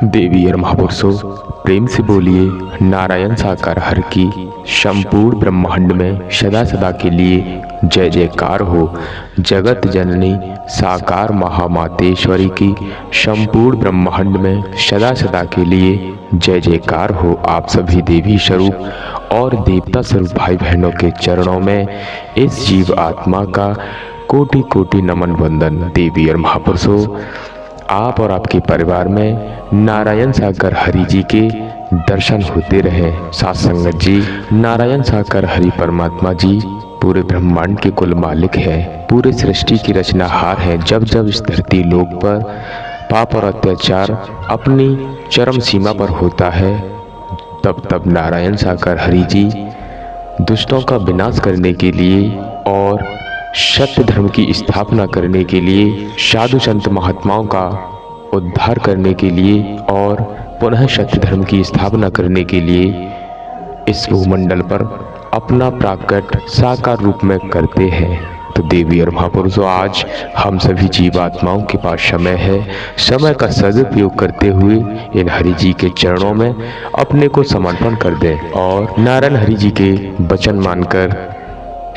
देवी और महापुरुषों, प्रेम से बोलिए नारायण साकार हर की संपूर्ण ब्रह्मांड में सदा सदा के लिए जय जयकार हो। जगत जननी साकार महामातेश्वरी की संपूर्ण ब्रह्मांड में सदा सदा के लिए जय जयकार हो। आप सभी देवी स्वरूप और देवता स्वरूप भाई बहनों के चरणों में इस जीव आत्मा का कोटि कोटि नमन वंदन। देवी और महापुरुषों, आप और आपके परिवार में नारायण सागर हरि जी के दर्शन होते रहे। साथ संगत जी, नारायण सागर हरि परमात्मा जी पूरे ब्रह्मांड के कुल मालिक है, पूरे सृष्टि की रचनाहार है। जब जब इस धरती लोक पर पाप और अत्याचार अपनी चरम सीमा पर होता है, तब तब नारायण सागर हरि जी दुष्टों का विनाश करने के लिए और सत्य धर्म की स्थापना करने के लिए, साधु संत महात्माओं का उद्धार करने के लिए और पुनः सत्य धर्म की स्थापना करने के लिए इस भूमंडल पर अपना प्राकट साकार रूप में करते हैं। तो देवी और महापुरुषों, आज हम सभी जीवात्माओं के पास समय है। समय का सदुपयोग करते हुए इन हरि जी के चरणों में अपने को समर्पण कर दें और नारायण हरि जी के वचन मानकर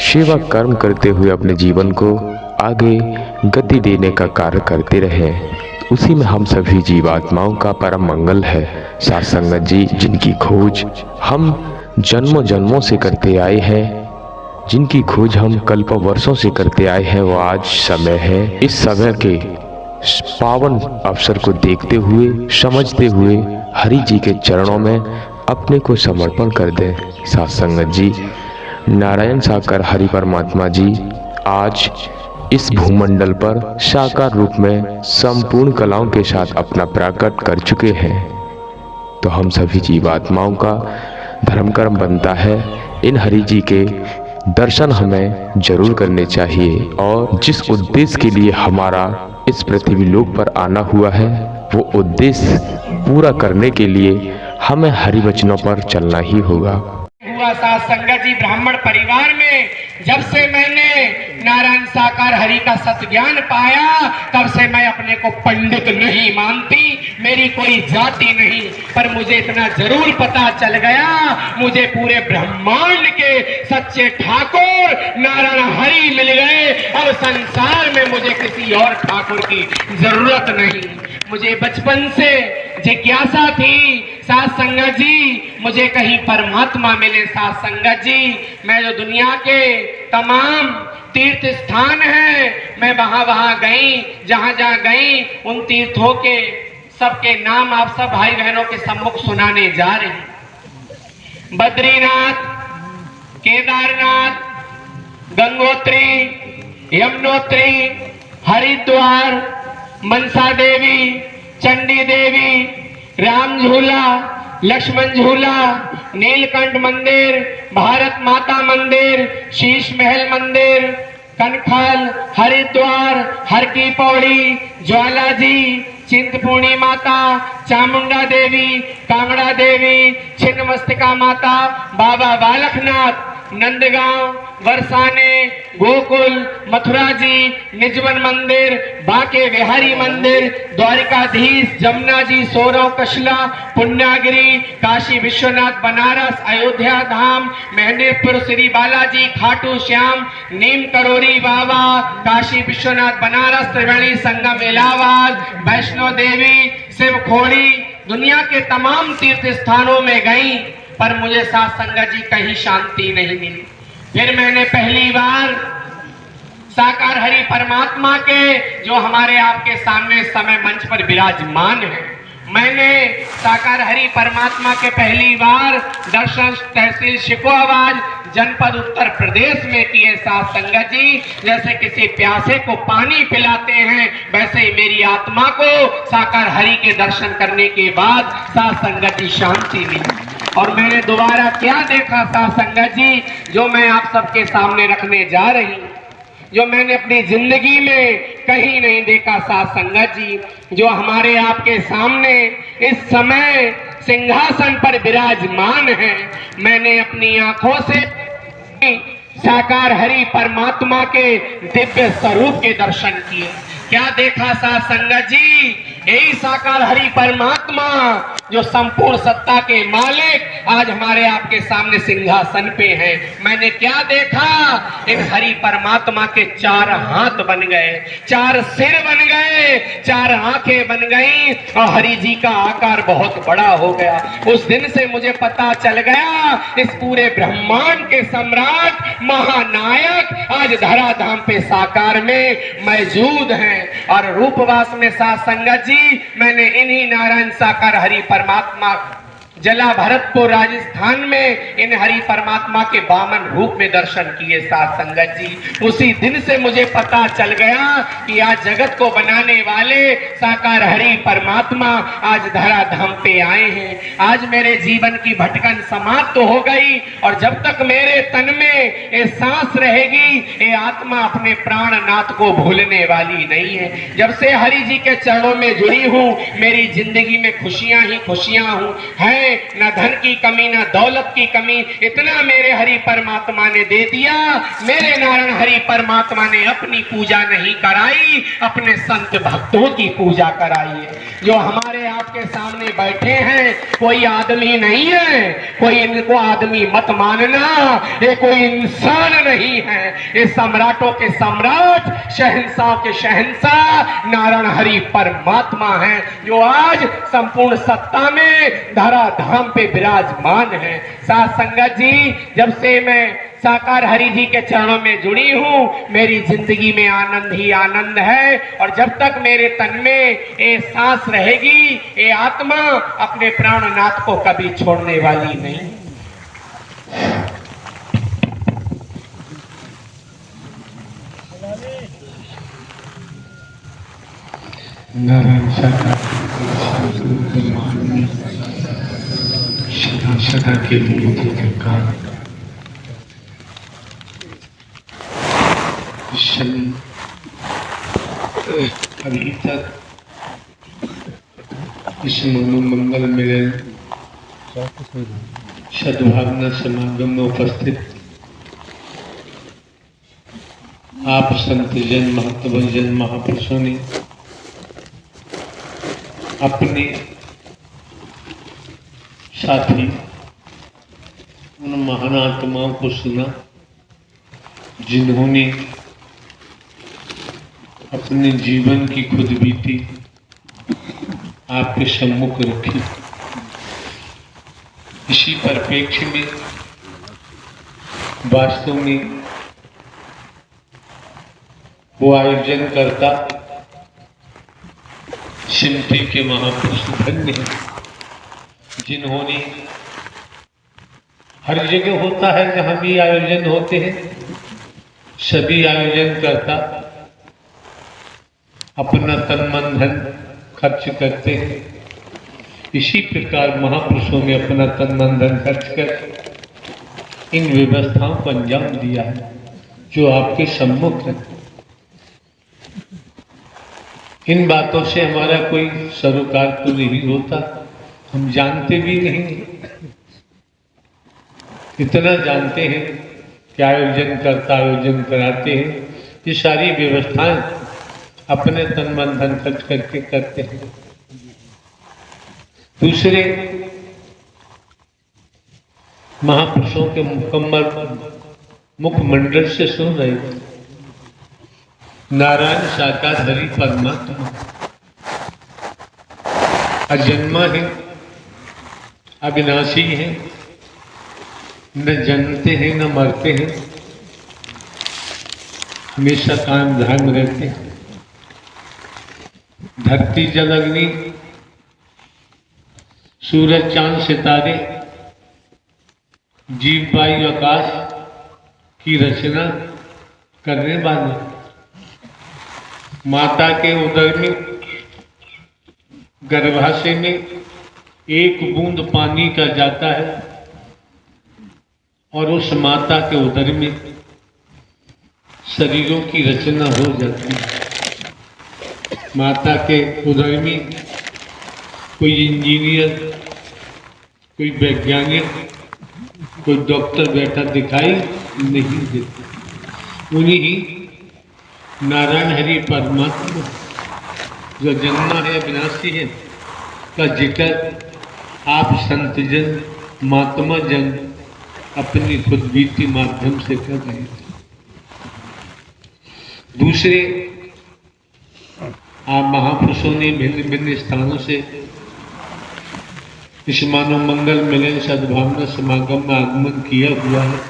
सेवा कर्म करते हुए अपने जीवन को आगे गति देने का कार्य करते रहें। उसी में हम सभी जीवात्माओं का परम मंगल है। साथ संगत जी, जिनकी खोज हम जन्मों जन्मों से करते आए हैं, जिनकी खोज हम कल्प वर्षों से करते आए हैं, वो आज समय है। इस समय के पावन अवसर को देखते हुए, समझते हुए हरि जी के चरणों में अपने को समर्पण कर दें। साथ संगत जी, नारायण साकार हरि परमात्मा जी आज इस भूमंडल पर साकार रूप में संपूर्ण कलाओं के साथ अपना प्राकट कर चुके हैं। तो हम सभी जीवात्माओं का धर्म कर्म बनता है इन हरि जी के दर्शन हमें जरूर करने चाहिए और जिस उद्देश्य के लिए हमारा इस पृथ्वी लोक पर आना हुआ है, वो उद्देश्य पूरा करने के लिए हमें हरि वचनों पर चलना ही होगा। साथ संगत जी, ब्राह्मण परिवार में जब से मैंने नारायण साकार हरि का सत्य ज्ञान पाया, तब से मैं अपने को पंडित नहीं मानती, मेरी कोई जाति नहीं, पर मुझे इतना जरूर पता चल गया, मुझे पूरे ब्रह्मांड के सच्चे ठाकुर नारायण हरि मिल गए। अब संसार में मुझे किसी और ठाकुर की जरूरत नहीं। मुझे बचपन से जिज्ञासा थी, साथ संगत जी, मुझे कहीं परमात्मा मिले। साथ संगत जी, मैं जो दुनिया के तमाम तीर्थ स्थान हैं, मैं वहां गई, जहां गई, उन तीर्थों के सबके नाम आप सब भाई बहनों के सम्मुख सुनाने जा रहे हैं। बद्रीनाथ, केदारनाथ, गंगोत्री, यमुनोत्री, हरिद्वार, मनसा देवी, चंडी देवी, राम झूला, लक्ष्मण झूला, नीलकंठ मंदिर, भारत माता मंदिर, शीश महल मंदिर, कनखल, हरिद्वार, हर की पौड़ी, ज्वाला जी, चिंतपूर्णी माता, चामुंडा देवी, कांगड़ा देवी, छिन्नमस्तिका माता, बाबा बालकनाथ, नंदगांव, बरसाने, गोकुल, मथुरा जी, निजवन मंदिर, बांके बिहारी मंदिर, द्वारिकाधीश, जमुना जी, सोरव कशला, पुण्यागिरी, काशी विश्वनाथ, बनारस, अयोध्या धाम, मेहंदीपुर, श्री बालाजी, खाटू श्याम, नीम करोरी बाबा, काशी विश्वनाथ, बनारस, त्रिवेणी संगम इलाहाबाद, वैष्णो देवी, शिव खोड़ी, दुनिया के तमाम तीर्थ स्थानों में गई, पर मुझे साथ संगत जी कहीं शांति नहीं मिली। फिर मैंने पहली बार साकार हरि परमात्मा के, जो हमारे आपके सामने समय मंच पर विराजमान है, मैंने साकार हरि परमात्मा के पहली बार दर्शन तहसील शिकोहाबाद, जनपद उत्तर प्रदेश में किए। साथ संगत जी, जैसे किसी प्यासे को पानी पिलाते हैं, वैसे ही मेरी आत्मा को साकार हरि के दर्शन करने के बाद साथ संगत जी शांति मिली। और मैंने दोबारा क्या देखा साथ संगत जी, जो मैं आप सबके सामने रखने जा रही हूं, जो मैंने अपनी जिंदगी में कहीं नहीं देखा। साथ संगत जी, जो हमारे आपके सामने इस समय सिंहासन पर विराजमान है, मैंने अपनी आंखों से साकार हरि परमात्मा के दिव्य स्वरूप के दर्शन किए। क्या देखा साथ संगत जी, यही साकार हरि परमात्मा जो संपूर्ण सत्ता के मालिक आज हमारे आपके सामने सिंहासन पे हैं। मैंने क्या देखा, इन हरि परमात्मा के 4 हाथ बन गए, 4 सिर बन गए, 4 आंखें बन गई और हरि जी का आकार बहुत बड़ा हो गया। उस दिन से मुझे पता चल गया इस पूरे ब्रह्मांड के सम्राट महानायक आज धराधाम पे साकार में मौजूद हैं। और रूपवास में साथ संगत जी, मैंने इन्हीं नारायण साकार हरि परमात्मा जला भरतपुर राजस्थान में इन हरि परमात्मा के 52 रूप में दर्शन किए साथ संगत जी। उसी दिन से मुझे पता चल गया कि आज जगत को बनाने वाले साकार हरि परमात्मा आज धराधाम पे आए हैं। आज मेरे जीवन की भटकन समाप्त तो हो गई और जब तक मेरे तन में ये सांस रहेगी ये आत्मा अपने प्राणनाथ को भूलने वाली नहीं है। जब से हरि जी के चरणों में जुड़ी हूँ मेरी जिंदगी में खुशियां ही खुशियां हूँ है, न धन की कमी न दौलत की कमी। इतना मेरे हरि परमात्मा ने दे दिया। मेरे नारायण हरि परमात्मा ने अपनी पूजा नहीं कराई, अपने संत भक्तों की पूजा कराई है। जो हमारे आपके सामने बैठे हैं कोई आदमी नहीं है, कोई इनको आदमी मत मानना, ये कोई इंसान नहीं है, ये सम्राटों के सम्राट शहंशाह के शहंशाह नारायण हरि परमात्मा है जो आज संपूर्ण सत्ता में धराधाम पे विराजमान है। साथ संगत जी, जब से मैं साकार हरि जी के चरणों में जुड़ी हूँ मेरी जिंदगी में आनंद ही आनंद है। और जब तक मेरे तन में ये सांस रहेगी ये आत्मा अपने प्राणनाथ को कभी छोड़ने वाली नहीं। नारायण साकार सदा के लिए जयकार। अभी तक इस मनोमंगल मिलन सद्भावना समागम में उपस्थित आप संत जन महत्व जन महापुरुषों ने अपने साथी उन महान आत्माओं को सुना जिन्होंने अपने जीवन की खुद बीती आपके सम्मुख रखी। इसी परिप्रेक्ष्य में वास्तव में वो आयोजन करता सिमटी के महापुरुष धन्य हैं जिन्होंने हर जगह होता है जहां भी आयोजन होते हैं सभी आयोजन करता अपना तन मन धन खर्च करते हैं। इसी प्रकार महापुरुषों ने अपना तन मन धन खर्च कर इन व्यवस्थाओं को अंजाम दिया है जो आपके सम्मुख है। इन बातों से हमारा कोई सरोकार तो नहीं होता, हम जानते भी नहीं। इतना जानते हैं कि आयोजन करता आयोजन कराते हैं, ये सारी व्यवस्थाएं अपने तन मन धन खर्च करके करते हैं। दूसरे महापुरुषों के मुकम्मल मुखमंडल से सुन रहे थे नारायण साकार हरि परमात्मा अजन्मा है, अविनाशी है, न जन्मते हैं न मरते हैं, हमेशा कायम ध्यान रहते हैं। धरती जल अग्नि सूरज चांद सितारे जीव वायु आकाश की रचना करने वाले माता के उदर में गर्भाशय में एक बूंद पानी का जाता है और उस माता के उदर में शरीरों की रचना हो जाती है। माता के उदर में कोई इंजीनियर, कोई वैज्ञानिक, कोई डॉक्टर बैठा दिखाई नहीं देता। उन्हीं नारायण हरि परमात्मा जो जन्मा है अविनाशी है का जिक्र आप संतजन महात्मा जन अपनी खुद बीती माध्यम से कर रहे थे। दूसरे आप महापुरुषों ने भिन्न भिन्न स्थानों से इस मानव मंगल मिलन सद्भावना समागम में आगमन किया हुआ है।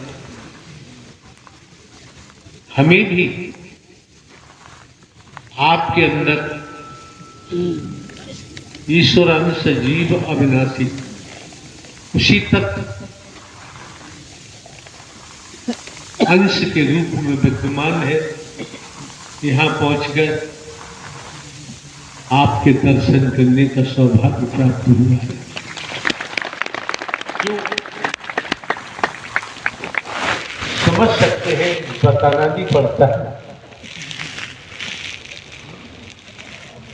हमें भी आपके अंदर ईश्वर अंश जीव अविनाशी उसी तक अंश के रूप में विद्यमान है। यहाँ पहुंचकर आपके दर्शन करने का सौभाग्य प्राप्त हुआ है। क्यों समझ सकते हैं, बताना भी पड़ता है।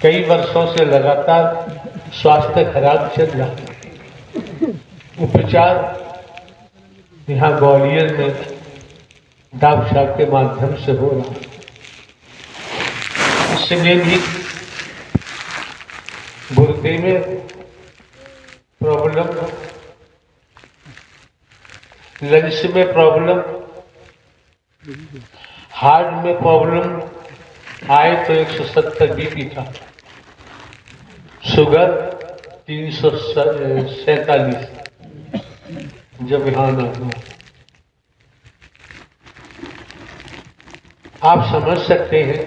कई वर्षों से लगातार स्वास्थ्य खराब चल रहा है। उपचार यहाँ ग्वालियर में डॉक्टर साहब के माध्यम से हो रहा है। इसमें भी गुर्दे में प्रॉब्लम, लंग्स में प्रॉब्लम, हार्ट में प्रॉब्लम आए तो 170 बीपी था, शुगर 347 जब यहाँ ना हो। आप समझ सकते हैं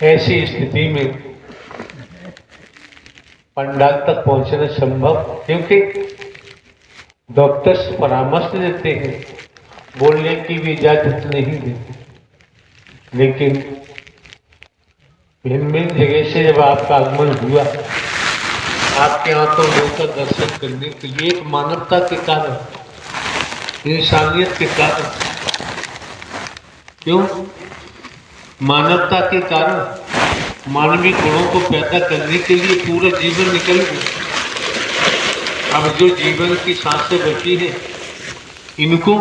ऐसी स्थिति में पंडाल तक पहुंचना संभव, क्योंकि डॉक्टर्स परामर्श देते हैं, बोलने की भी इजाजत नहीं देते। लेकिन भिन्न भिन्न जगह से जब आपका आगमन हुआ, आपके हाथों होकर दर्शन करने के लिए, एक मानवता के कारण, इंसानियत के कारण, क्यों मानवता के कारण, मानवीय गुणों को पैदा करने के लिए पूरा जीवन निकल गया। अब जो जीवन की सांसें बची हैं, इनको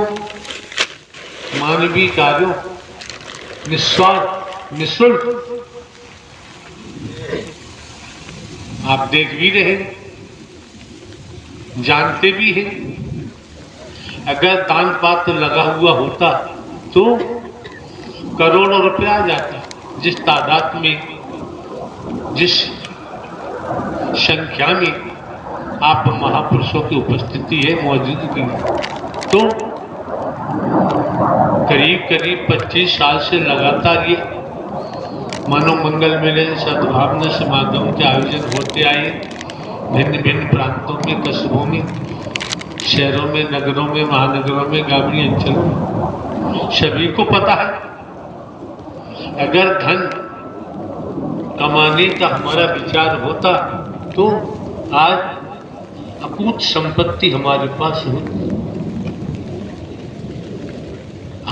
मानवीय कार्यों निस्वार्थ निःशुल्क आप देख भी रहे, जानते भी हैं। अगर दान पात्र लगा हुआ होता तो करोड़ों रुपया आ जाता। जिस तादाद में, जिस संख्या में आप महापुरुषों की उपस्थिति है, मौजूदगी है, तो करीब करीब 25 साल से लगातार ये मानव मंगल मिलन सद्भावना समागम के आयोजन होते आए। भिन्न भिन्न प्रांतों में, कस्बों में, शहरों में, नगरों में, महानगरों में, ग्रामीण अंचलों में, सभी को पता है अगर धन कमाने का हमारा विचार होता तो आज अकूत संपत्ति हमारे पास होती।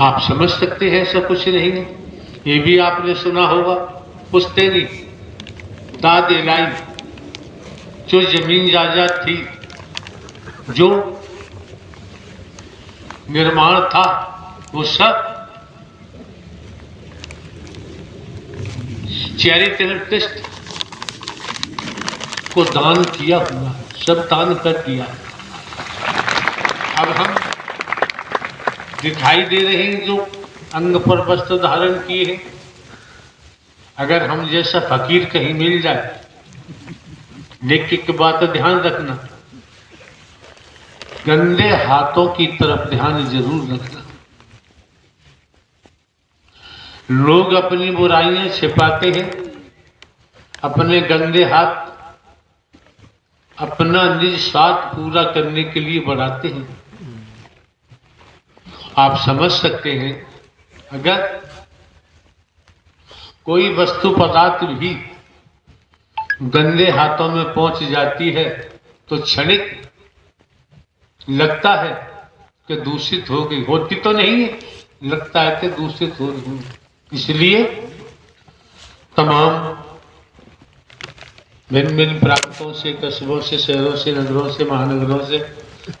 आप समझ सकते हैं ऐसा कुछ नहीं है। ये भी आपने सुना होगा, पुश्तैनी दाद इलाई, जो जमीन जायदाद थी, जो निर्माण था, वो सब चैरिटेबल ट्रस्ट को दान किया हुआ, सब दान कर दिया। अब हम दिखाई दे रहे हैं जो अंग पर वस्त्र धारण किए हैं, अगर हम जैसा फकीर कहीं मिल जाए, लेकिन एक बात ध्यान रखना, गंदे हाथों की तरफ ध्यान जरूर रखना। लोग अपनी बुराइयां छिपाते हैं, अपने गंदे हाथ अपना निज स्वार्थ पूरा करने के लिए बढ़ाते हैं। आप समझ सकते हैं, अगर कोई वस्तु पदार्थ भी गंदे हाथों में पहुंच जाती है तो क्षणिक लगता है कि दूषित हो गई, होती तो नहीं है, लगता है कि दूषित हो गई। इसलिए तमाम भिन्न भिन्न प्रांतों से, कस्बों से, शहरों से, नगरों से, महानगरों से,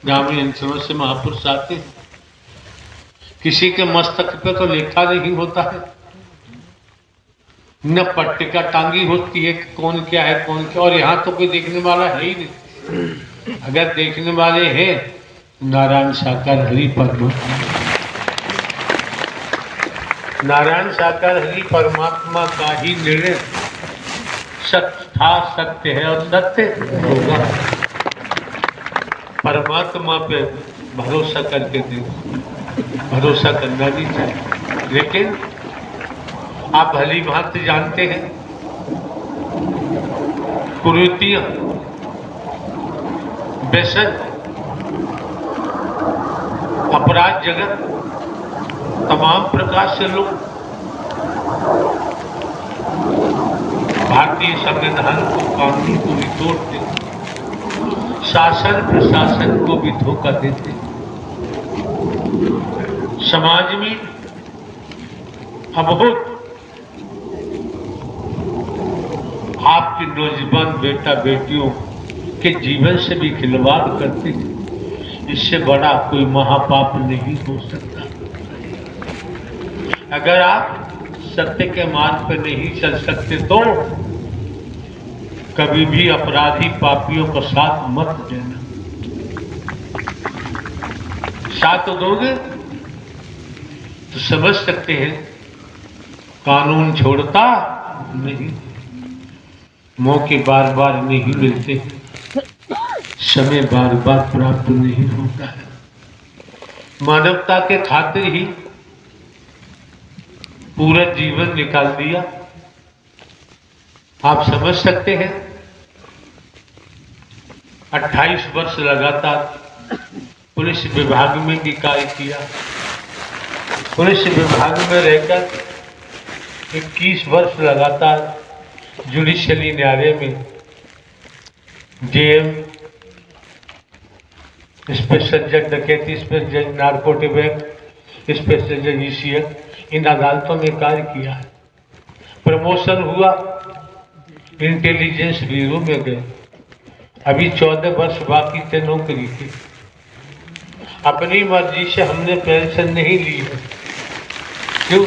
ग्रामीण अंचलों से महापुरुष आते हैं। किसी के मस्तक पे तो लिखा नहीं होता है, न पट्टिका टांगी होती है कि कौन क्या है कौन क्या, और यहाँ तो कोई देखने वाला है ही नहीं। अगर देखने वाले हैं नारायण साकार हरि परमात्मा, नारायण साकार हरि परमात्मा का ही निर्णय सत्य था, सत्य है और सत्य होगा। परमात्मा पे भरोसा करके देखो, भरोसा करना नहीं चाहिए। लेकिन आप भली भांति जानते हैं कुरीतियां, व्यसन, अपराध जगत, तमाम प्रकार से लोग भारतीय संविधान को, कानून को भी तोड़ते, शासन प्रशासन को भी धोखा देते। समाज में अद्भुत आपके नौजवान बेटा बेटियों के जीवन से भी खिलवाड़ करते हैं। इससे बड़ा कोई महापाप नहीं हो सकता। अगर आप सत्य के मार्ग पर नहीं चल सकते तो कभी भी अपराधी पापियों को साथ मत देना। साथ दोगे तो समझ सकते हैं कानून छोड़ता नहीं, मौके बार बार नहीं मिलते, समय बार बार प्राप्त नहीं होता है। मानवता के खातिर ही पूरा जीवन निकाल दिया। आप समझ सकते हैं 28 वर्ष लगातार पुलिस विभाग में भी कार्य किया। पुलिस विभाग में रहकर 21 वर्ष लगातार जुडिशियली न्यायालय में जेएम, स्पेशल जज डकैती, स्पेशल जज नारकोटिक एक्ट, स्पेशल जज ईसीएफ, इन अदालतों में कार्य किया है। प्रमोशन हुआ, इंटेलिजेंस ब्यूरो में गए। अभी 14 वर्ष बाकी थे नौकरी के। अपनी मर्जी से हमने पेंशन नहीं ली है। क्यों?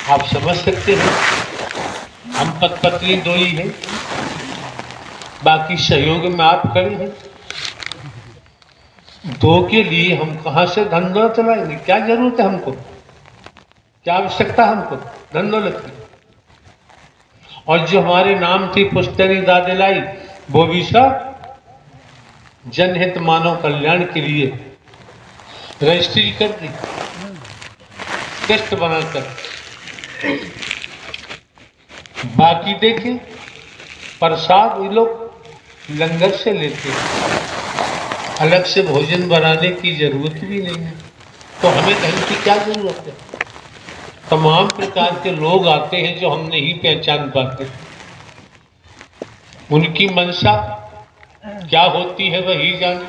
आप समझ सकते हैं हम पत्नी दो ही हैं, बाकी सहयोग में आप खड़े हैं। दो के लिए हम कहाँ से धन दौलत चलाएंगे? क्या जरूरत है हमको? क्या आवश्यकता हमको धन दौलत की? और जो हमारे नाम थी पुश्तैनी दादिलाई, वो भी सब जनहित मानव कल्याण के लिए रजिस्ट्री कर दी, टेस्ट बनाकर। बाकी देखें प्रसाद ये लोग लंगर से लेते, अलग से भोजन बनाने की जरूरत भी नहीं है। तो हमें धन की क्या जरूरत है? तमाम प्रकार के लोग आते हैं जो हम नहीं पहचान पाते। उनकी मंशा क्या होती है वही जाने,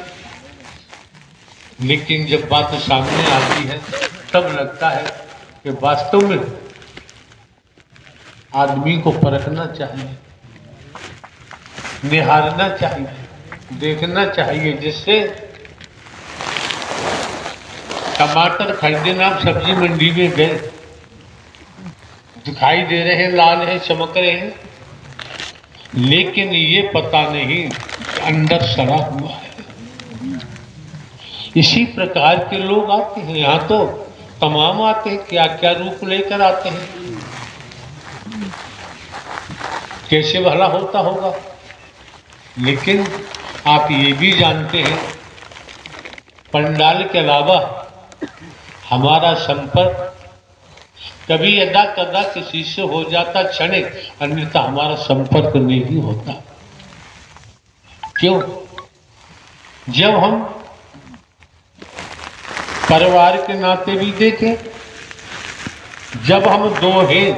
लेकिन जब बात सामने आती है तब लगता है कि वास्तव में आदमी को परखना चाहिए, निहारना चाहिए, देखना चाहिए। जिससे टमाटर खरीदने आप सब्जी मंडी में गए, दिखाई दे रहे हैं, लाल हैं, चमक रहे हैं, लेकिन ये पता नहीं अंदर सड़ा हुआ है। इसी प्रकार के लोग आते हैं। यहाँ तो तमाम आते हैं, क्या क्या रूप लेकर आते हैं, कैसे भला होता होगा। लेकिन आप ये भी जानते हैं पंडाल के अलावा हमारा संपर्क कभी यदा कदा किसी से हो जाता क्षणिक, अन्यथा हमारा संपर्क नहीं होता। क्यों? जब हम परिवार के नाते भी देखें, जब हम दो हैं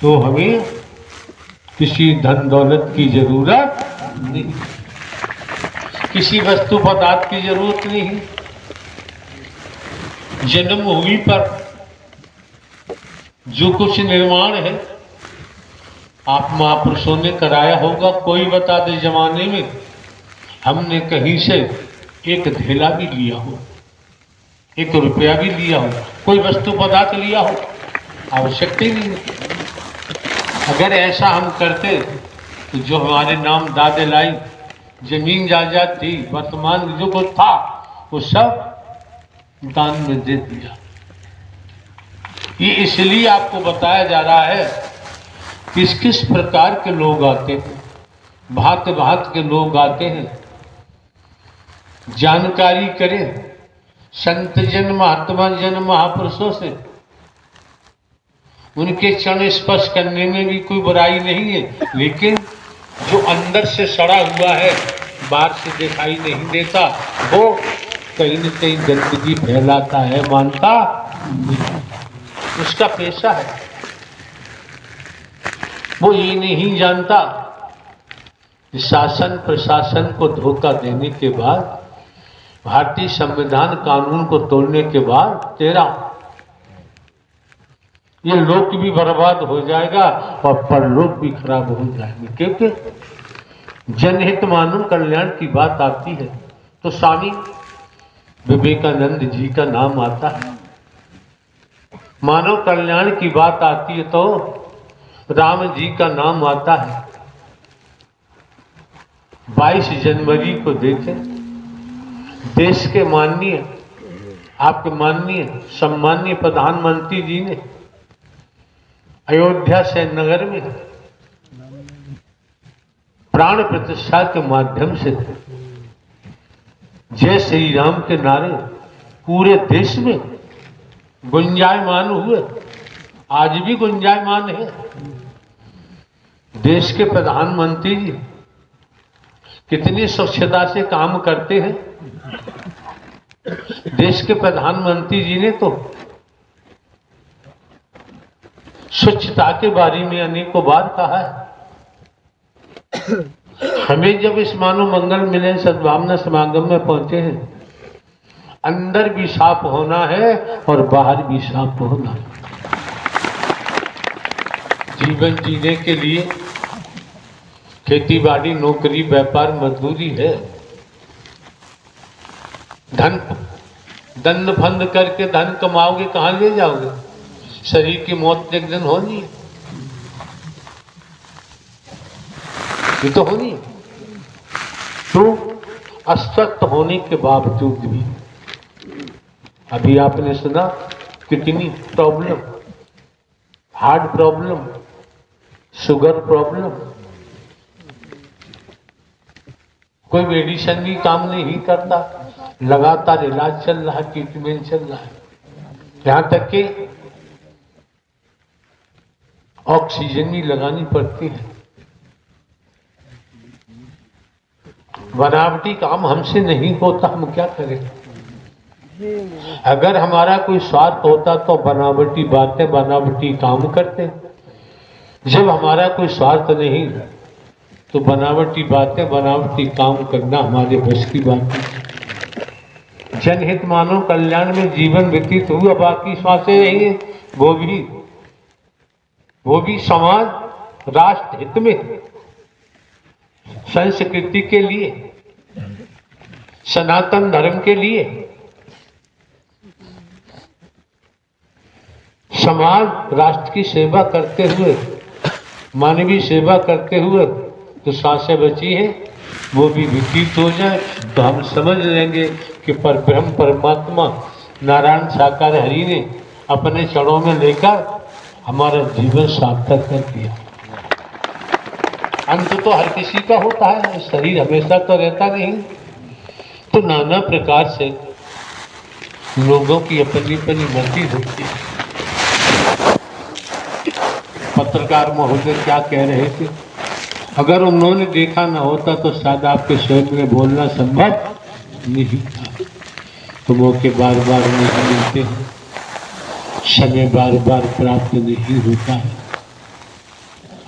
तो हमें किसी धन दौलत की जरूरत नहीं, किसी वस्तु पदार्थ की जरूरत नहीं। जन्मभूमि पर जो कुछ निर्माण है आप महापुरुषों ने कराया होगा। कोई बता दे जमाने में हमने कहीं से एक धेला भी लिया हो, 1 रुपया भी लिया हो, कोई वस्तु पदार्थ लिया हो? आवश्यकता ही नहीं है। अगर ऐसा हम करते तो जो हमारे नाम दादे लाई जमीन जायदाद थी, वर्तमान जो कुछ था वो सब दान में दे दिया। ये इसलिए आपको बताया जा रहा है किस किस प्रकार के लोग आते हैं, भांति भांति के लोग आते हैं। जानकारी करें संत जन, महात्मा जन, महापुरुषों से, उनके चरण स्पर्श करने में भी कोई बुराई नहीं है, लेकिन जो अंदर से सड़ा हुआ है, बाहर से दिखाई नहीं देता, वो कहीं न कहीं गंदगी फैलाता है, मानता उसका पेशा है। वो ये नहीं जानता कि शासन प्रशासन को धोखा देने के बाद, भारतीय संविधान कानून को तोड़ने के बाद तेरा ये लोक भी बर्बाद हो जाएगा और परलोक भी खराब हो जाएंगे। क्योंकि जनहित मानव कल्याण की बात आती है तो स्वामी विवेकानंद जी का नाम आता है। मानव कल्याण की बात आती है तो राम जी का नाम आता है। 22 जनवरी को देखें, देश के माननीय, आपके माननीय सम्माननीय प्रधानमंत्री जी ने अयोध्या से नगर में प्राण प्रतिष्ठा के माध्यम से जय श्री राम के नारे पूरे देश में गुंजायमान हुए, आज भी गुंजायमान है। देश के प्रधानमंत्री जी कितनी स्वच्छता से काम करते हैं। देश के प्रधानमंत्री जी ने तो स्वच्छता के बारे में अनेकों बार कहा है। हमें जब इस मानव मंगल मिलन सद्भावना समागम में पहुंचे हैं, अंदर भी साफ होना है और बाहर भी साफ होना है। जीवन जीने के लिए खेती बाड़ी, नौकरी, व्यापार, मजदूरी है। धन दंड फंद करके धन कमाओगे, कहां ले जाओगे? शरीर की मौत एक दिन होनी है, ये तो होनी है। तो अस्वस्थ होने के बावजूद भी अभी आपने सुना कितनी problem, heart problem, sugar problem, कोई मेडिसिन भी काम नहीं करता, लगातार इलाज चल रहा है, ट्रीटमेंट चल रहा है। यहां तक कि ऑक्सीजन भी लगानी पड़ती है। बनावटी काम हमसे नहीं होता, हम क्या करें? अगर हमारा कोई स्वार्थ होता तो बनावटी बातें, बनावटी काम करते। जब हमारा कोई स्वार्थ नहीं तो बनावटी बातें, बनावटी काम करना हमारे बस की बात नहीं। जनहित मानव कल्याण में जीवन व्यतीत हुआ, बाकी श्वासें नहीं है, वो भी समाज राष्ट्र हित में, संस्कृति के लिए, सनातन धर्म के लिए। समाज राष्ट्र की सेवा करते हुए, मानवीय सेवा करते हुए जो सांसें बची हैं वो भी व्यतीत हो जाए तो हम समझ लेंगे कि परब्रह्म परमात्मा नारायण साकार हरि ने अपने चरणों में लेकर हमारा जीवन सार्थक कर दिया। अंत तो हर किसी का होता है, शरीर हमेशा तो रहता नहीं। तो नाना प्रकार से लोगों की अपनी अपनी मर्जी होती है। पत्रकार महोदय क्या कह रहे थे, अगर उन्होंने देखा ना होता तो शायद आपके स्वयं में बोलना संभव नहीं था। तो मौके बार बार नहीं मिलते हैं, समय बार बार प्राप्त नहीं होता है।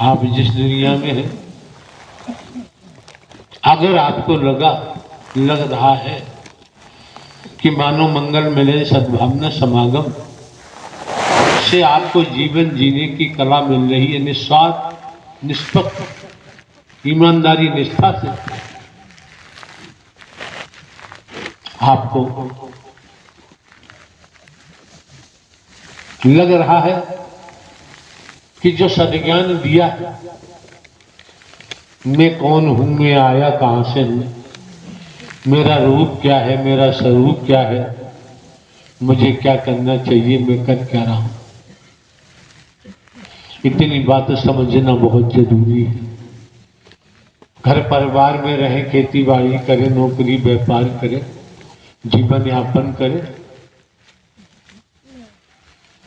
आप जिस दुनिया में हैं, अगर आपको लग रहा है कि मानव मंगल मिलन सद्भावना समागम से आपको जीवन जीने की कला मिल रही है, निस्वार्थ, निष्पक्ष, ईमानदारी, निष्ठा से, आपको लग रहा है कि जो सद्ज्ञान दिया, मैं कौन हूं, मैं आया कहां से हूं, मेरा रूप क्या है, मेरा स्वरूप क्या है, मुझे क्या करना चाहिए, मैं कर क्या रहा हूं, इतनी बात समझना बहुत जरूरी है। घर परिवार में रहे, खेती बाड़ी करें, नौकरी व्यापार करें, जीवन यापन करें,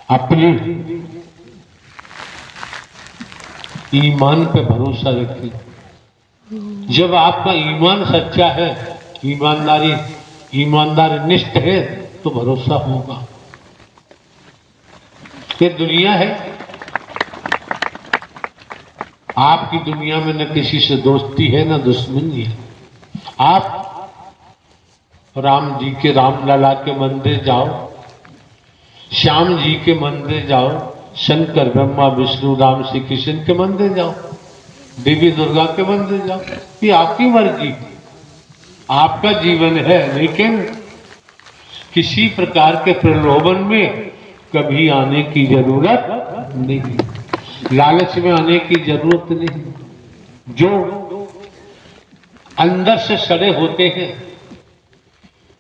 अपने ईमान पे भरोसा रखें। जब आपका ईमान सच्चा है, ईमानदार निष्ठ है, तो भरोसा होगा। ये दुनिया है, आपकी दुनिया में न किसी से दोस्ती है न दुश्मनी है। आप राम जी के, रामलला के मंदिर जाओ, श्याम जी के मंदिर जाओ, शंकर ब्रह्मा विष्णु राम श्री कृष्ण के मंदिर जाओ, देवी दुर्गा के मंदिर जाओ, ये आपकी मर्जी, आपका जीवन है। लेकिन किसी प्रकार के प्रलोभन में कभी आने की जरूरत नहीं, लालच में आने की जरूरत नहीं। जो अंदर से सड़े होते हैं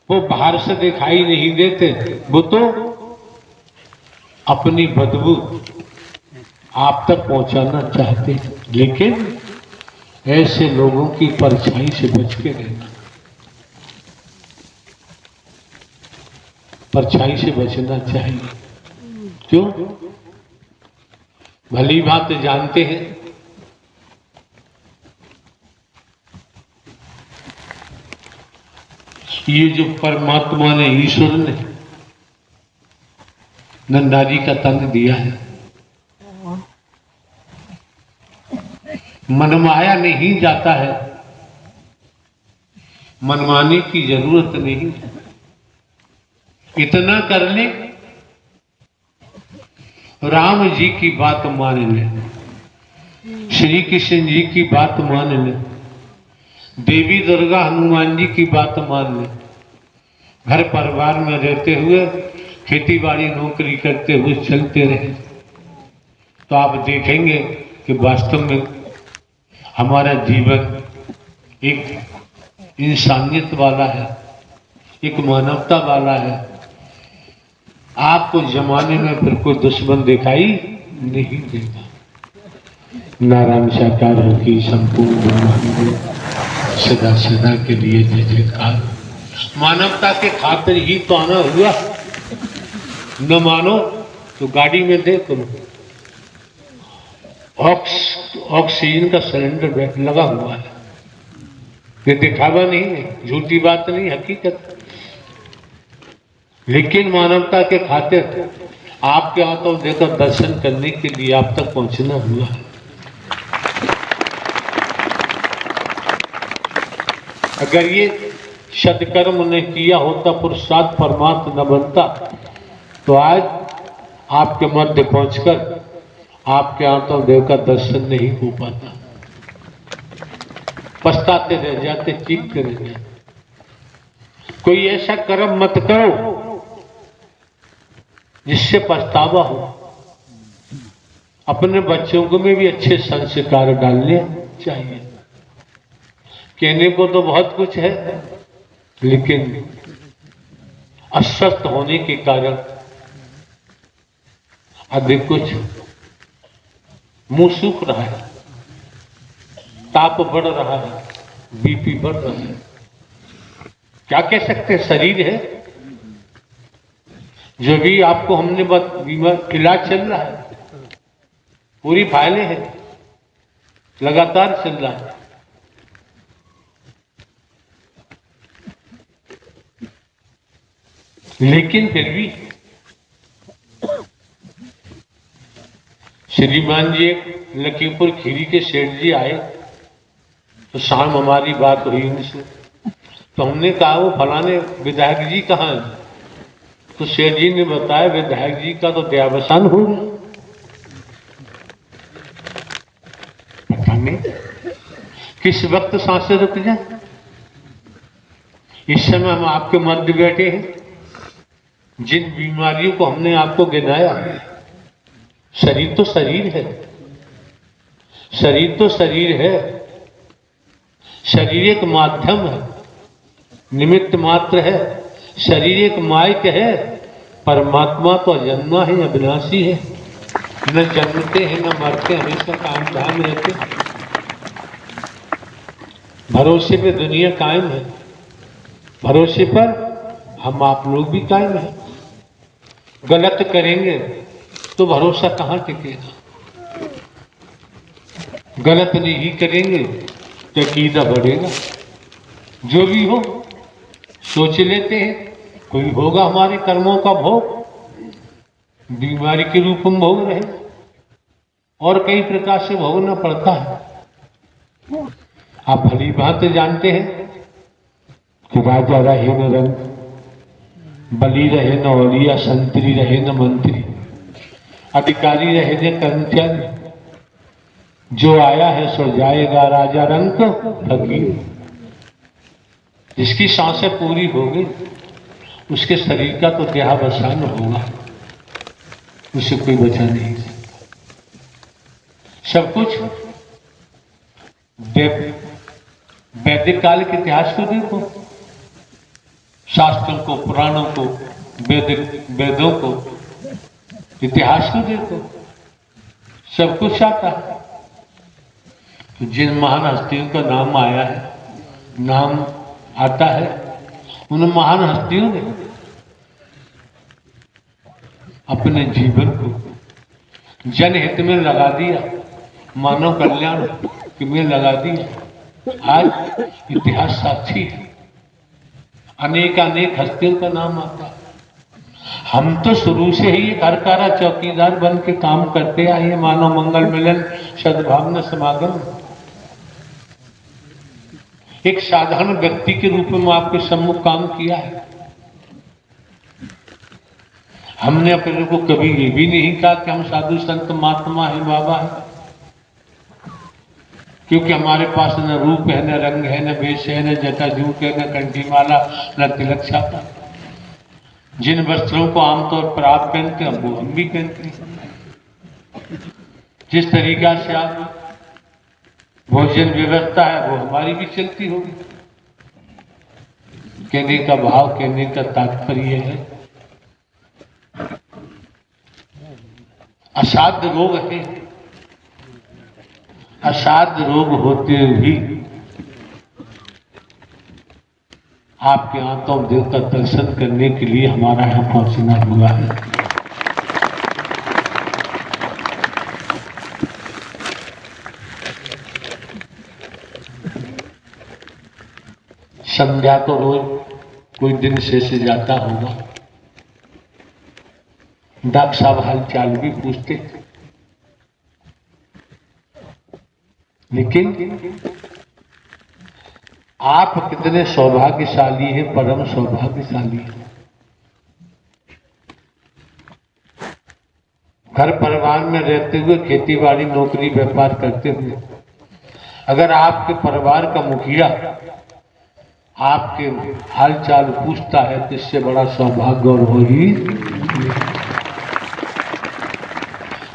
वो बाहर से दिखाई नहीं देते, वो तो अपनी बदबू आप तक पहुंचाना चाहते हैं। लेकिन ऐसे लोगों की परछाई से बच के रहना, परछाई से बचना चाहिए। क्यों? भली बात जानते हैं ये जो परमात्मा ने, ईश्वर ने नंदा जी का तन दिया है, मनमाया नहीं जाता है, मनमाने की जरूरत नहीं। इतना कर ले, राम जी की बात मान ले, श्री कृष्ण जी की बात मान ले, देवी दुर्गा हनुमान जी की बात मान ले, घर परिवार में रहते हुए, खेती बाड़ी नौकरी करते हुए चलते रहे, तो आप देखेंगे कि वास्तव में हमारा जीवन एक इंसानियत वाला है, एक मानवता वाला है। आपको जमाने में फिर कोई दुश्मन दिखाई नहीं देगा। नारायण साकार की संपूर्ण ब्रह्मांड सदा सदा के लिए जय जयकार। मानवता के खातिर ही तो आना हुआ, न मानो तो गाड़ी में देख लो, ऑक्सीजन का सिलेंडर लगा हुआ है। ये दिखावा नहीं है, झूठी बात नहीं, हकीकत। लेकिन मानवता के खातिर आपके हाथों देकर दर्शन करने के लिए आप तक पहुंचना हुआ है। अगर ये सत्कर्म ने किया होता, पुरुषार्थ परमात्मा न बनता, तो आज आपके मध्य पहुंचकर आपके हाथों देव का दर्शन नहीं हो पाता। पछताते रह जाते, चीखते रह जाते। कोई ऐसा कर्म मत करो जिससे पछतावा हो। अपने बच्चों को में भी अच्छे संस्कार डालने चाहिए। कहने को तो बहुत कुछ है, लेकिन अस्वस्थ होने के कारण अधिक कुछ मुंह सूख रहा है, ताप बढ़ रहा है, बीपी बढ़ रहा है। क्या कह सकते हैं, शरीर है। जो भी आपको हमने बीमार इलाज चल रहा है, पूरी फाइलें हैं, लगातार चल रहा है। लेकिन फिर भी श्रीमान जी एक लखीमपुर खीरी के सेठ जी आए, तो शाम हमारी बात हुई उनसे। तो हमने कहा वो फलाने विधायक जी कहाँ हैं? तो सेठ जी ने बताया विधायक जी का तो देहावसान हो गया। पता नहीं किस वक्त सांसें रुक जाए। इस समय हम आपके मध्य बैठे हैं, जिन बीमारियों को हमने आपको गिनाया, शरीर तो शरीर है, शरीर तो शरीर है, शरीर एक माध्यम है, निमित्त मात्र है। शरीर एक मायक है, परमात्मा तो अजन्मा है, अविनाशी है, न जन्मते हैं न मरते, हमेशा कायम धाम रहते। भरोसे पे दुनिया कायम है, भरोसे पर हम आप लोग भी कायम हैं। गलत करेंगे तो भरोसा कहाँ टिकेगा, गलत नहीं करेंगे तो अकीदा बढ़ेगा। जो भी हो सोच लेते हैं, कोई होगा हमारे कर्मों का भोग, बीमारी के रूप में भोग रहे और कई प्रकार से भोगना पड़ता है। आप भली बात जानते हैं कि राजा रहे न रंग, बली रहे न औलिया, संतरी रहे न मंत्री, अधिकारी रहे न कर्मचारी, जो आया है सो जाएगा, राजा रंग फकीर। जिसकी सांसें पूरी हो गई उसके शरीर का तो देहावसान होगा, उसे कोई बचा नहीं सकता। सब कुछ वैदिक काल के इतिहास को देखो, शास्त्रों को, पुराणों को, वेदों को, इतिहास को देखो, सब कुछ आता है। तो जिन महान हस्तियों का नाम आया है, नाम आता है, उन महान हस्तियों ने अपने जीवन को जनहित में लगा दिया, मानव कल्याण में लगा दिया। आज इतिहास साक्षी है, अनेक हस्तियों का नाम आता है। हम तो शुरू से ही घरकारा चौकीदार बन के काम करते आए, मानव मंगल मिलन सद्भावना समागम। एक साधारण व्यक्ति के रूप में आपके सम्मुख काम किया है। हमने अपने को कभी ये भी नहीं कहा कि हम साधु संत महात्मा है, बाबा है, क्योंकि हमारे पास न रूप है, न रंग है, न वेश है, न जटाजूट है, न कंठीमाला, न तिलक छाता। जिन वस्त्रों को आमतौर पर आप पहनते हैं वो हम भी पहनते हैं। जिस तरीका से आप भोजन व्यवस्था है वो हमारी भी चलती होगी। कहने का भाव, कहने का तात्पर्य है असाध्य रोग है, असाध्य रोग होते भी आपके आंतों दिल का दर्शन करने के लिए हमारा यहाँ पहुंचना हुआ है। समझा तो रोज कोई दिन से जाता होगा। डॉक्टर साहब हाल चाल भी पूछते, लेकिन आप कितने सौभाग्यशाली हैं, परम सौभाग्यशाली हैं। घर परिवार में रहते हुए, खेती बाड़ी नौकरी व्यापार करते हुए, अगर आपके परिवार का मुखिया आपके हाल चाल पूछता है तो इससे बड़ा सौभाग्य और हो ही।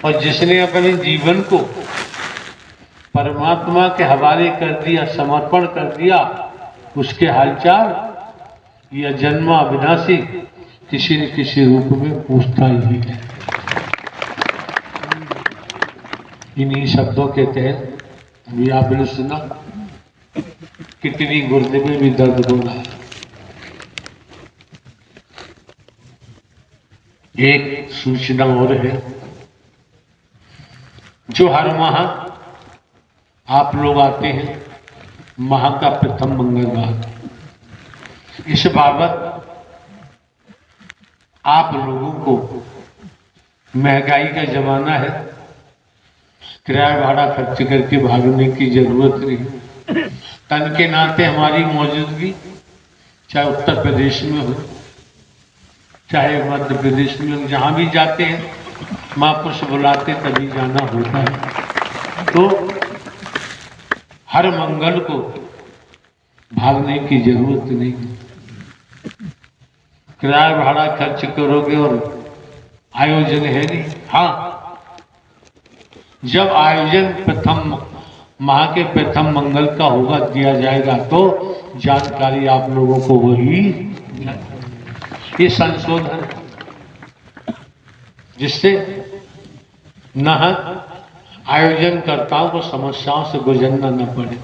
और जिसने अपने जीवन को परमात्मा के हवाले कर दिया, समर्पण कर दिया, उसके हालचाल यह जन्मा अविनाशी किसी न किसी रूप में पूछता ही है। इन्हीं शब्दों के तहत भी आपने सुना कितनी गुर्दे में भी दर्द हो रहा है। एक सूचना और है, जो हर माह आप लोग आते हैं, माह का प्रथम मंगलवार, इस बाबत आप लोगों को, महंगाई का जमाना है, किराया भाड़ा खर्च करके भागने की जरूरत नहीं। तन के नाते हमारी मौजूदगी चाहे उत्तर प्रदेश में हो, चाहे मध्य प्रदेश में हो, जहाँ भी जाते हैं महापुरुष बुलाते तभी जाना होता है। तो हर मंगल को भागने की जरूरत नहीं। किराया भाड़ा खर्च करोगे और आयोजन है नहीं। हाँ, जब आयोजन प्रथम माँ के प्रथम मंगल का होगा दिया जाएगा तो जानकारी आप लोगों को वही, ये संशोधन जिससे नाहक आयोजनकर्ताओं को समस्याओं से गुजरना न पड़े,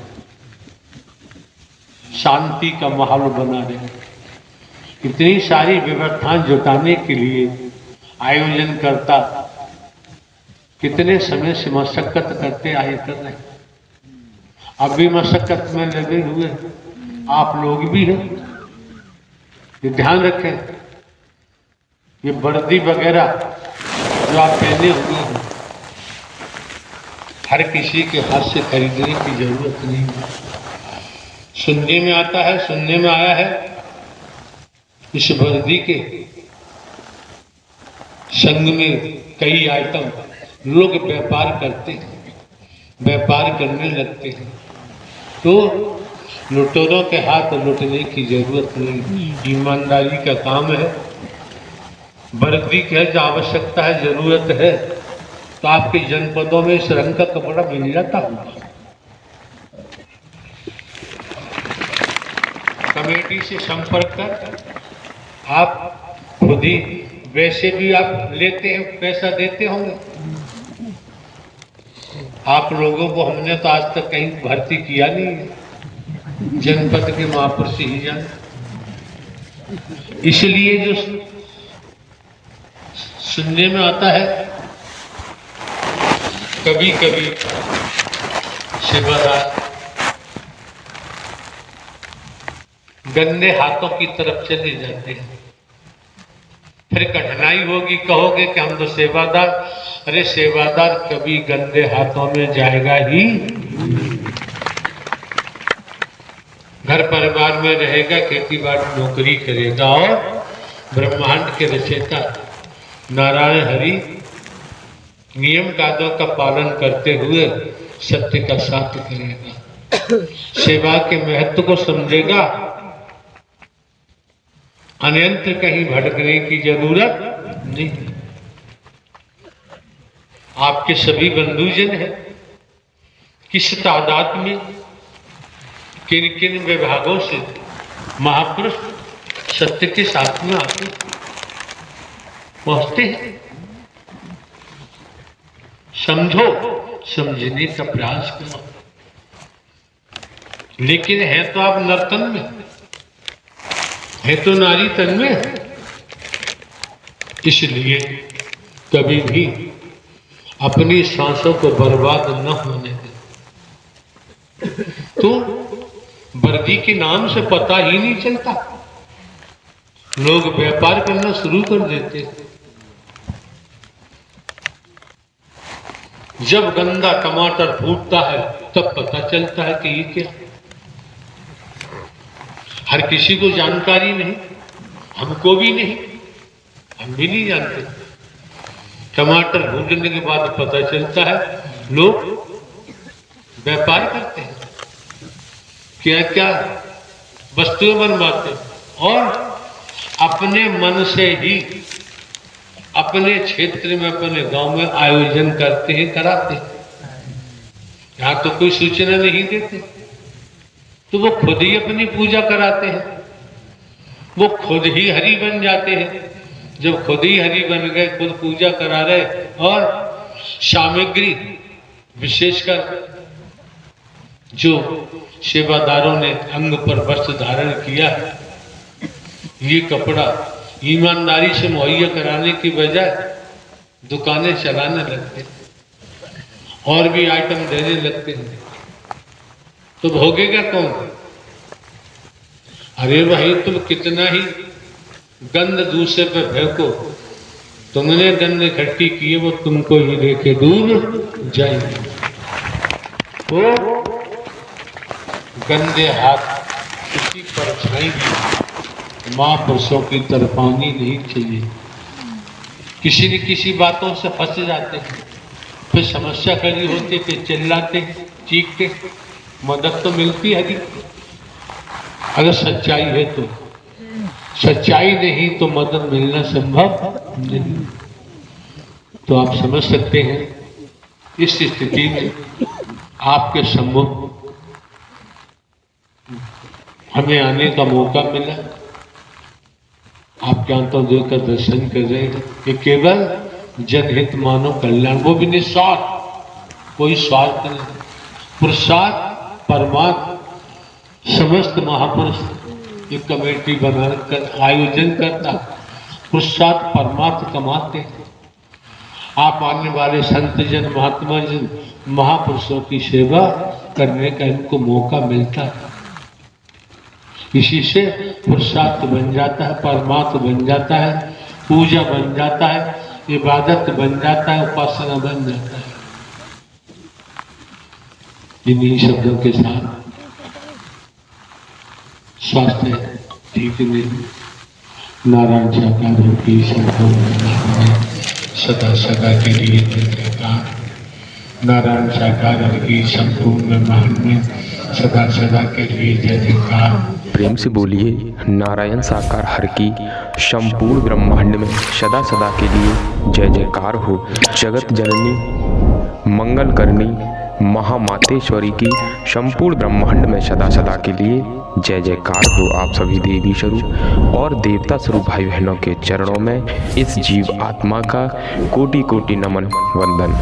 शांति का माहौल बना रहे। इतनी सारी व्यवस्थाएं जुटाने के लिए आयोजनकर्ता कितने समय से मशक्कत करते आए कर रहे, अब भी मशक्कत में लगे हुए आप लोग भी हैं। ये ध्यान रखें, ये वर्दी वगैरह जो आप पहने हुए हैं हर किसी के हाथ से खरीदने की जरूरत नहीं है। सुनने में आता है, सुनने में आया है इस वर्दी के संग में कई आइटम लोग व्यापार करते हैं, व्यापार करने लगते हैं, तो लुटेरों के हाथ लुटने की जरूरत नहीं। ईमानदारी का काम है। वर्दी की जो आवश्यकता है, जरूरत है, तो आपके जनपदों में इस रंग का कपड़ा मिल जाता होगा। कमेटी से संपर्क कर आप खुद ही, वैसे भी आप लेते हैं, पैसा देते होंगे। आप लोगों को हमने तो आज तक कहीं भर्ती किया नहीं है, जनपद के महापुरुष ही जाने। इसलिए जो सुनने में आता है, कभी कभी सेवादार गंदे हाथों की तरफ चले जाते हैं। फिर कठिनाई होगी, कहोगे कि हम तो सेवादार, अरे सेवादार कभी गंदे हाथों में जाएगा ही, घर परिवार में रहेगा, खेती बाड़ी नौकरी करेगा और ब्रह्मांड के रचयिता नारायण हरि नियम कायदों का पालन करते हुए सत्य का साथ करेगा, सेवा के महत्व को समझेगा। अन्यंत्र कहीं भटकने की जरूरत नहीं। आपके सभी बंधुजन हैं, किस तादाद में, किन किन विभागों से महापुरुष सत्य के साथ में आते पहुंचते हैं। समझो, समझने का प्रयास करो। लेकिन है तो आप नर्तन में, है तो नारी तन में, इसलिए कभी भी अपनी सांसों को बर्बाद न होने दें। तो वर्दी के नाम से पता ही नहीं चलता, लोग व्यापार करना शुरू कर देते हैं। जब गंदा टमाटर फूटता है तब पता चलता है कि ये क्या। हर किसी को जानकारी नहीं, हमको भी नहीं, हम भी नहीं जानते। टमाटर भूनने के बाद पता चलता है, लोग व्यापार करते हैं, क्या क्या वस्तुएं बनवाते हैं और अपने मन से ही अपने क्षेत्र में, अपने गांव में आयोजन करते हैं, कराते हैं। यहां तो कोई सूचना नहीं देते, तो वो खुद ही अपनी पूजा कराते हैं, वो खुद ही हरि बन जाते हैं। जब खुद ही हरि बन गए, खुद पूजा करा रहे, और सामग्री विशेषकर जो सेवादारों ने अंग पर वस्त्र धारण किया, ये कपड़ा ईमानदारी से मुहैया कराने की बजाय दुकानें चलाने लगते और भी आइटम देने लगते हैं, तो भोगेगा कौन? अरे भाई, तुम कितना ही गंध दूसरे पे फेंको, तुमने गंध इकट्ठी किए, वो तुमको ही लेके दूर जाएंगे। तो गंदे हाथ किसी परछाई भी महापुरुषों की तरफानी नहीं चाहिए। किसी न किसी बातों से फंस जाते हैं, फिर समस्या खड़ी होती, फिर चिल्लाते, चीखते, मदद तो मिलती है अगर सच्चाई है तो। सच्चाई नहीं तो मदद मिलना संभव नहीं। तो आप समझ सकते हैं इस स्थिति में आपके सम्मुख हमें आने का मौका मिला। आपके अंतर्देव का दर्शन कर रहे हैं। ये केवल जनहित मानव कल्याण, वो भी निस्वार्थ, कोई स्वार्थ नहीं। पुरुषार्थ परमात्मा समस्त महापुरुष ये कमेटी बनाकर आयोजन करता, पुरुषार्थ परमात्मा कमाते। आप आने वाले संत जन, महात्मा जन, महापुरुषों की सेवा करने का इनको मौका मिलता है। इसी से पुरुषार्थ बन जाता है, परमात्मा बन जाता है, पूजा बन जाता है, इबादत बन जाता है, उपासना बन जाता है। इन्हीं शब्दों के साथ स्वास्थ्य ठीक नहीं, नारायण साकार की सदा सदा के लिए धन्यवाद। नारायण साकार की संपूर्ण ब्रह्मांड में सदा सदा के लिए जय जयकार। प्रेम से बोलिए नारायण साकार हर की संपूर्ण ब्रह्मांड में सदा सदा के लिए जय जयकार हो। जगत जननी मंगल करनी महामातेश्वरी की संपूर्ण ब्रह्मांड में सदा सदा के लिए जय जयकार हो। आप सभी देवी स्वरूप और देवता स्वरूप भाई बहनों के चरणों में इस जीव आत्मा का कोटि कोटि नमन वंदन।